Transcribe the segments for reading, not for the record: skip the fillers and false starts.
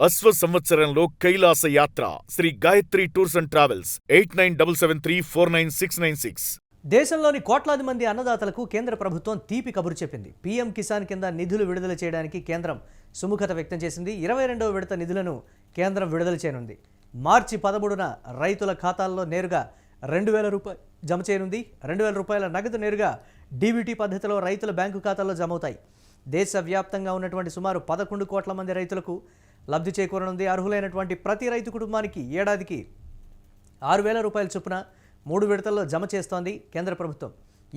అశ్వ సంవత్సరంలో కైలాస యాత్ర Sri Gayatri tours and travels 8977349696. దేశంలోని కోట్లాది మంది అన్నదాతలకు కేంద్ర ప్రభుత్వం తీపి కబురు చెప్పింది. పీఎం కిసాన్ కింద నిధులు విడుదల చేయడానికి కేంద్రం సుముఖత వ్యక్తం చేసింది. 22వ విడత నిధులను కేంద్రం విడుదల చేయనుంది. మార్చి 13న రైతుల ఖాతాల్లో నేరుగా 2000 రూపాయలు జమ చేయనుంది. 2000 రూపాయల నగదు నేరుగా డీబీటీ పద్ధతిలో రైతుల బ్యాంకు ఖాతాల్లో జమ అవుతాయి. దేశవ్యాప్తంగా ఉన్నటువంటి సుమారు 11 కోట్ల మంది రైతులకు లబ్ధి చేకూరనుంది. అర్హులైనటువంటి ప్రతి రైతు కుటుంబానికి ఏడాదికి 6000 రూపాయల చొప్పున 3 విడతల్లో జమ చేస్తోంది కేంద్ర ప్రభుత్వం.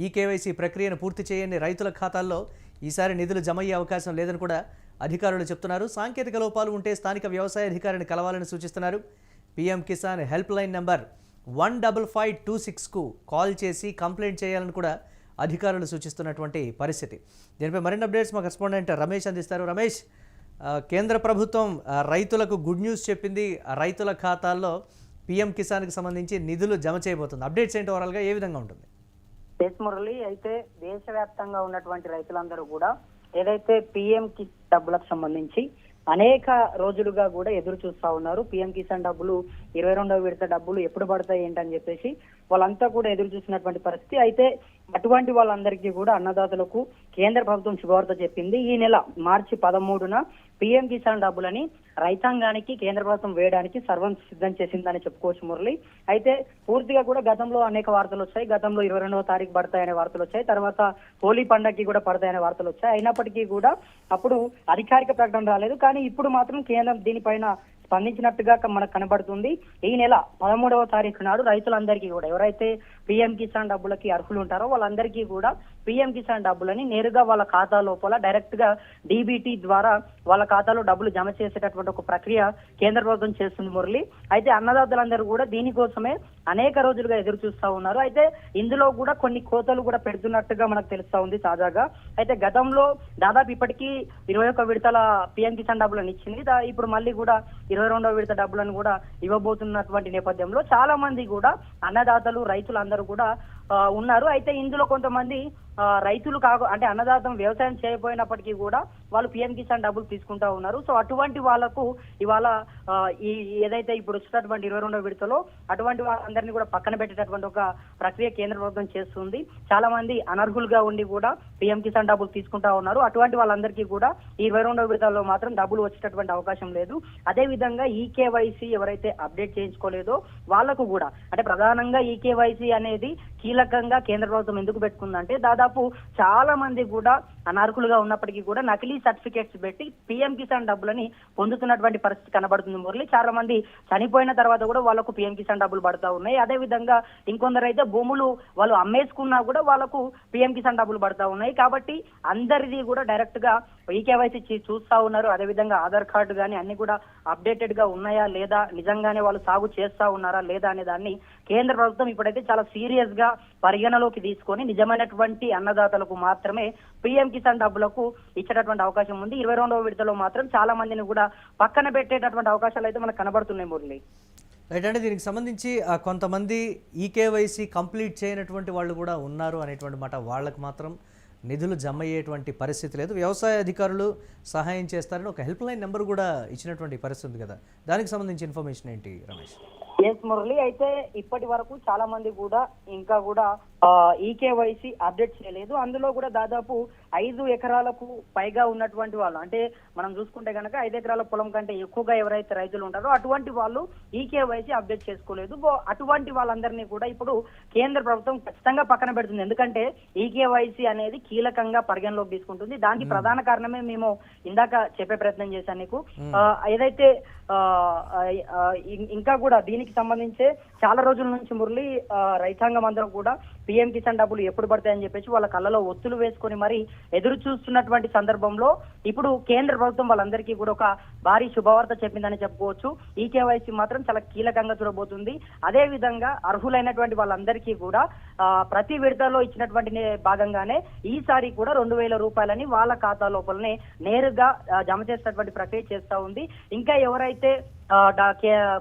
ఈ కేవైసీ ప్రక్రియను పూర్తి చేయని రైతుల ఖాతాల్లో ఈసారి నిధులు జమ అయ్యే అవకాశం లేదని కూడా అధికారులు చెప్తున్నారు. సాంకేతిక లోపాలు ఉంటే స్థానిక వ్యవసాయ అధికారిని కలవాలని సూచిస్తున్నారు. PM Kisan help line number 15526కు కాల్ చేసి కంప్లైంట్ చేయాలని కూడా అధికారులు సూచిస్తున్నటువంటి పరిస్థితి. దీనిపై మరిన్ని అప్డేట్స్ మా కరెస్పాండెంట్ రమేష్ అందిస్తారు. రమేష్, కేంద్ర ప్రభుత్వం రైతులకు గుడ్ న్యూస్ చెప్పింది. రైతుల ఖాతాల్లో పీఎం కిసాన్కి సంబంధించి నిధులు జమ చేయబోతుంది. అప్డేట్స్ ఏంటి, ఓవరాల్గా ఏ విధంగా ఉంటుంది? మురళి, అయితే దేశవ్యాప్తంగా ఉన్నటువంటి రైతులందరూ కూడా ఏదైతే పీఎం కిసాన్ డబ్బులకు సంబంధించి అనేక రోజులుగా కూడా ఎదురు చూస్తా ఉన్నారు. పీఎం కిసాన్ డబ్బులు 22వ విడత డబ్బులు ఎప్పుడు పడతాయి ఏంటని చెప్పేసి వాళ్ళంతా కూడా ఎదురు చూసినటువంటి పరిస్థితి. అయితే అటువంటి వాళ్ళందరికీ కూడా అన్నదాతలకు కేంద్ర ప్రభుత్వం శుభవార్త చెప్పింది. ఈ నెల మార్చి 13న పీఎం కిసాన్ డబ్బులని రైతాంగానికి కేంద్ర ప్రభుత్వం వేయడానికి సర్వం సిద్ధం చేసిందని చెప్పుకోవచ్చు మురళి. అయితే పూర్తిగా కూడా గతంలో అనేక వార్తలు వచ్చాయి. గతంలో 22వ తారీఖు పడతాయనే వార్తలు వచ్చాయి. తర్వాత హోలీ పండగకి కూడా పడతాయనే వార్తలు వచ్చాయి. అయినప్పటికీ కూడా అప్పుడు అధికారిక ప్రకటన రాలేదు. కానీ ఇప్పుడు మాత్రం కేంద్రం దీనిపైన స్పందించినట్టుగా మనకు కనబడుతుంది. ఈ నెల 13వ తారీఖు నాడు రైతులందరికీ కూడా ఎవరైతే పీఎం కిసాన్ డబ్బులకి అర్హులు ఉంటారో వాళ్ళందరికీ కూడా పీఎం కిసాన్ డబ్బులని నేరుగా వాళ్ళ ఖాతా లోపల డైరెక్ట్ గా డీబీటీ ద్వారా వాళ్ళ ఖాతాలో డబ్బులు జమ చేసేటటువంటి ఒక ప్రక్రియ కేంద్ర ప్రభుత్వం చేస్తుంది మురళి. అయితే అన్నదాతలందరూ కూడా దీనికోసమే అనేక రోజులుగా ఎదురు చూస్తా ఉన్నారు. అయితే ఇందులో కూడా కొన్ని కోతలు కూడా పెడుతున్నట్టుగా మనకు తెలుస్తా ఉంది తాజాగా. అయితే గతంలో దాదాపు ఇప్పటికీ 21 విడతల పీఎం కిసాన్ డబ్బులను ఇచ్చింది. ఇప్పుడు మళ్ళీ కూడా 22వ విడత డబ్బులను కూడా ఇవ్వబోతున్నటువంటి నేపథ్యంలో చాలా మంది కూడా అన్నదాతలు రైతులందరూ కూడా ఉన్నారు. అయితే ఇందులో కొంతమంది రైతులు అంటే అన్నదాతం వ్యవసాయం చేయకపోయినప్పటికీ కూడా వాళ్ళు పీఎం కిసాన్ డబ్బులు తీసుకుంటా ఉన్నారు. సో అటువంటి వాళ్లకు ఇవాళ ఈ ఏదైతే ఇప్పుడు వచ్చినటువంటి 22వ విడతలో అటువంటి వాళ్ళందరినీ కూడా పక్కన పెట్టేటటువంటి ఒక ప్రక్రియ కేంద్ర ప్రభుత్వం చేస్తుంది. చాలా మంది అనర్హులుగా ఉండి కూడా పీఎం కిసాన్ డబ్బులు తీసుకుంటా ఉన్నారు. అటువంటి వాళ్ళందరికీ కూడా ఈ 22వ విడతలో మాత్రం డబ్బులు వచ్చేటటువంటి అవకాశం లేదు. అదే విధంగా ఈకేవైసీ ఎవరైతే అప్డేట్ చేయించుకోలేదో వాళ్లకు కూడా అంటే ప్రధానంగా ఈకేవైసీ అనేది కీలకంగా కేంద్ర ప్రభుత్వం ఎందుకు పెట్టుకుందంటే దాదాపు చాలా మంది కూడా అనర్హులుగా ఉన్నప్పటికీ కూడా నకిలీ సర్టిఫికేట్స్ పెట్టి పీఎం కిసాన్ డబ్బులని పొందుతున్నటువంటి పరిస్థితి కనబడుతుంది మురళి. చాలా మంది చనిపోయిన తర్వాత కూడా వాళ్ళకు పీఎం కిసాన్ డబ్బులు పడతా ఉన్నాయి. అదే విధంగా ఇంకొందరు అయితే భూములు వాళ్ళు అమ్మేసుకున్నా కూడా వాళ్ళకు పీఎం కిసాన్ డబ్బులు పడతా ఉన్నాయి. కాబట్టి అందరిది కూడా డైరెక్ట్ గా ఈకేవైసీ చూస్తా ఉన్నారు. అదే విధంగా ఆధార్ కార్డు కానీ అన్ని కూడా అప్డేటెడ్ గా ఉన్నాయా లేదా, నిజంగానే వాళ్ళు సాగు చేస్తా ఉన్నారా లేదా అనే దాన్ని కేంద్ర ప్రభుత్వం ఇప్పుడైతే చాలా సీరియస్ గా పరిగణలోకి తీసుకొని నిజమైనటువంటి అన్నదాతలకు మాత్రమే పీఎం కిసాన్ డబ్బులకు ఇచ్చేటటువంటి అవకాశం ఉంది. 22వ విడతలో మాత్రం చాలా మందిని కూడా పక్కన పెట్టేటటువంటి అవకాశాలు అయితే మనకు కనబడుతున్నాయి మురళి. రైట్, అంటే దీనికి సంబంధించి కొంతమంది ఈకేవైసీ కంప్లీట్ చేయనటువంటి వాళ్ళు కూడా ఉన్నారు అనేటువంటి మాట. వాళ్ళకు మాత్రం నిధులు జమ అయ్యేటువంటి పరిస్థితి లేదు. వ్యవసాయ అధికారులు సహాయం చేస్తారని ఒక హెల్ప్ లైన్ నెంబర్ కూడా ఇచ్చినటువంటి పరిస్థితి ఉంది కదా, దానికి సంబంధించి ఇన్ఫర్మేషన్ ఏంటి రమేష్? ఎస్ మురళి, అయితే ఇప్పటి వరకు చాలా మంది కూడా ఇంకా కూడా ఈకేవైసీ అప్డేట్ చేయలేదు. అందులో కూడా దాదాపు 5 ఎకరాలకు పైగా ఉన్నటువంటి వాళ్ళు, అంటే మనం చూసుకుంటే కనుక 5 ఎకరాల పొలం కంటే ఎక్కువగా ఎవరైతే రైతులు ఉంటారో అటువంటి వాళ్ళు ఈకేవైసీ అప్డేట్ చేసుకోలేదు. అటువంటి వాళ్ళందరినీ కూడా ఇప్పుడు కేంద్ర ప్రభుత్వం ఖచ్చితంగా పక్కన పెడుతుంది. ఎందుకంటే ఈకేవైసీ అనేది కీలకంగా పరిగణలోకి తీసుకుంటుంది. దానికి ప్రధాన కారణమే మేము ఇందాక చెప్పే ప్రయత్నం చేశాను నీకు. ఏదైతే ఇంకా కూడా దీనికి సంబంధించే చాలా రోజుల నుంచి మురళి రైతాంగం అందరూ కూడా పీఎం కిసాన్ డబ్బులు ఎప్పుడు పడతాయని చెప్పేసి వాళ్ళ కళ్ళలో ఒత్తులు వేసుకొని మరి ఎదురు చూస్తున్నటువంటి సందర్భంలో ఇప్పుడు కేంద్ర ప్రభుత్వం వాళ్ళందరికీ కూడా ఒక భారీ శుభవార్త చెప్పిందని చెప్పుకోవచ్చు. ఈ కేవైసీ మాత్రం చాలా కీలకంగా చూడబోతుంది. అదే విధంగా అర్హులైనటువంటి వాళ్ళందరికీ కూడా ప్రతి విడతలో ఇచ్చినటువంటి భాగంగానే ఈసారి కూడా 2000 రూపాయలని వాళ్ళ ఖాతా లోపలనే నేరుగా జమ చేసేటటువంటి ప్రక్రియ చేస్తా ఉంది. ఇంకా ఎవరైతే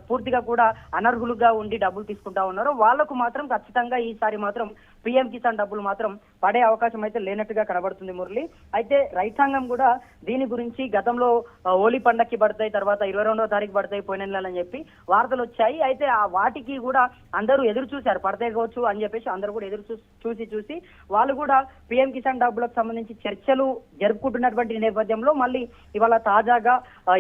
పూర్తిగా కూడా అనర్హులుగా ఉండి డబ్బులు తీసుకుంటా ఉన్నారో వాళ్లకు మాత్రం ఖచ్చితంగా ఈసారి మాత్రం పీఎం కిసాన్ డబ్బులు మాత్రం పడే అవకాశం అయితే లేనట్టుగా కనబడుతుంది మురళి. అయితే రైతాంగం కూడా దీని గురించి గతంలో హోలీ పండక్కి పడతాయి, తర్వాత 22వ తారీఖు పడతాయి పోయిన నెలని చెప్పి వార్తలు వచ్చాయి. అయితే ఆ వాటికి కూడా అందరూ ఎదురు చూశారు, పడతాయి కావచ్చు అని చెప్పేసి అందరూ కూడా ఎదురు చూసి వాళ్ళు కూడా పీఎం కిసాన్ డబ్బులకు సంబంధించి చర్చలు జరుపుకుంటున్నటువంటి నేపథ్యంలో మళ్ళీ ఇవాళ తాజాగా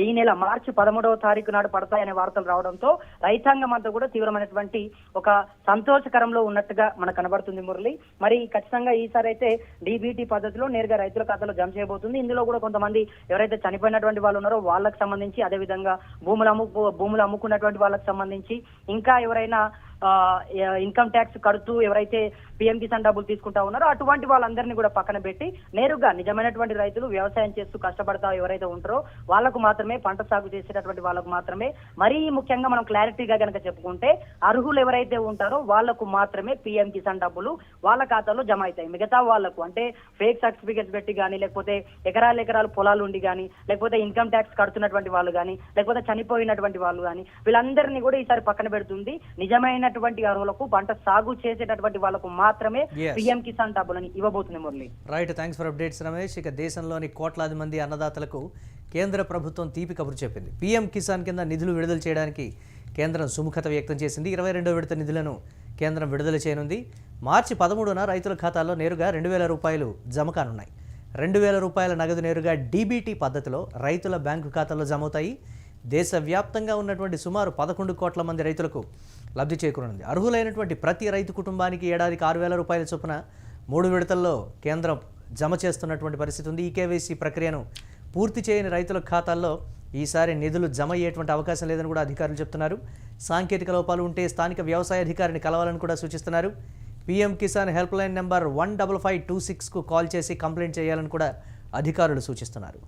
ఈ నెల మార్చి 13వ తారీఖు నాడు పడతాయనే వార్తలు రావడంతో రైతాంగం అంతా కూడా తీవ్రమైనటువంటి ఒక సంతోషకరంలో ఉన్నట్టుగా మనకు కనబడుతుంది మురళి. మరి ఖచ్చితంగా ఈసారి అయితే డీబీటీ పద్ధతిలో నేరుగా రైతుల ఖాతాలో జమ చేయబోతుంది. ఇందులో కూడా కొంతమంది ఎవరైతే చనిపోయినటువంటి వాళ్ళు ఉన్నారో వాళ్ళకి సంబంధించి, అదేవిధంగా భూములు అమ్ముకున్నటువంటి వాళ్ళకి సంబంధించి, ఇంకా ఎవరైనా ఇన్కమ్ ట్యాక్స్ కడుతూ ఎవరైతే పీఎం కిసాన్ డబ్బులు తీసుకుంటా ఉన్నారో అటువంటి వాళ్ళందరినీ కూడా పక్కన పెట్టి నేరుగా నిజమైనటువంటి రైతులు వ్యవసాయం చేస్తూ కష్టపడతా ఎవరైతే ఉంటారో వాళ్ళకు మాత్రమే, పంట సాగు చేసేటటువంటి వాళ్ళకు మాత్రమే, మరీ ముఖ్యంగా మనం క్లారిటీగా కనుక చెప్పుకుంటే అర్హులు ఎవరైతే ఉంటారో వాళ్ళకు మాత్రమే పీఎం కిసాన్ డబ్బులు వాళ్ళ ఖాతాలో జమ అవుతాయి. మిగతా వాళ్ళకు అంటే ఫేక్ సర్టిఫికేట్స్ పెట్టి కానీ, లేకపోతే ఎకరాలు పొలాలు ఉండి కానీ, లేకపోతే ఇన్కమ్ ట్యాక్స్ కడుతున్నటువంటి వాళ్ళు కానీ, లేకపోతే చనిపోయినటువంటి వాళ్ళు కానీ, వీళ్ళందరినీ కూడా ఈసారి పక్కన పెడుతుంది. నిజమైనటువంటి అర్హులకు, పంట సాగు చేసేటటువంటి వాళ్ళకు మాత్రమే పీఎం కిసాన్ డబ్బులని ఇవ్వబోతుంది Murali. Right, thanks for updates Ramesh. ఇక దేశంలోని కోట్లాది మంది అన్నదాతలకు కేంద్ర ప్రభుత్వం తీపి కబురు చెప్పింది. పీఎం కిసాన్ కింద నిధులు విడుదల చేయడానికి కేంద్రం సుముఖత వ్యక్తం చేసింది. 22వ విడత నిధులను కేంద్రం విడుదల చేయనుంది. మార్చి 13న రైతుల ఖాతాల్లో నేరుగా 2,000 రూపాయలు జమ కానున్నాయి. 2,000 రూపాయల నగదు నేరుగా డీబీటీ పద్ధతిలో రైతుల బ్యాంకు ఖాతాల్లో జమ అవుతాయి. దేశవ్యాప్తంగా ఉన్నటువంటి సుమారు 11 కోట్ల మంది రైతులకు లబ్ధి చేకూరనుంది. అర్హులైనటువంటి ప్రతి రైతు కుటుంబానికి ఏడాదికి 6,000 రూపాయల చొప్పున 3 విడతల్లో కేంద్రం జమ చేస్తున్నటువంటి పరిస్థితి ఉంది. ఈ కేవైసీ ప్రక్రియను పూర్తి చేయని రైతుల ఖాతాల్లో ఈసారి నిధులు జమ అయ్యేటువంటి అవకాశం లేదని కూడా అధికారులు చెప్తున్నారు. సాంకేతిక లోపాలు ఉంటే స్థానిక వ్యవసాయ అధికారిని కలవాలని కూడా సూచిస్తున్నారు. PM Kisan help line number 15526కు కాల్ చేసి కంప్లైంట్ చేయాలని కూడా అధికారులు సూచిస్తున్నారు.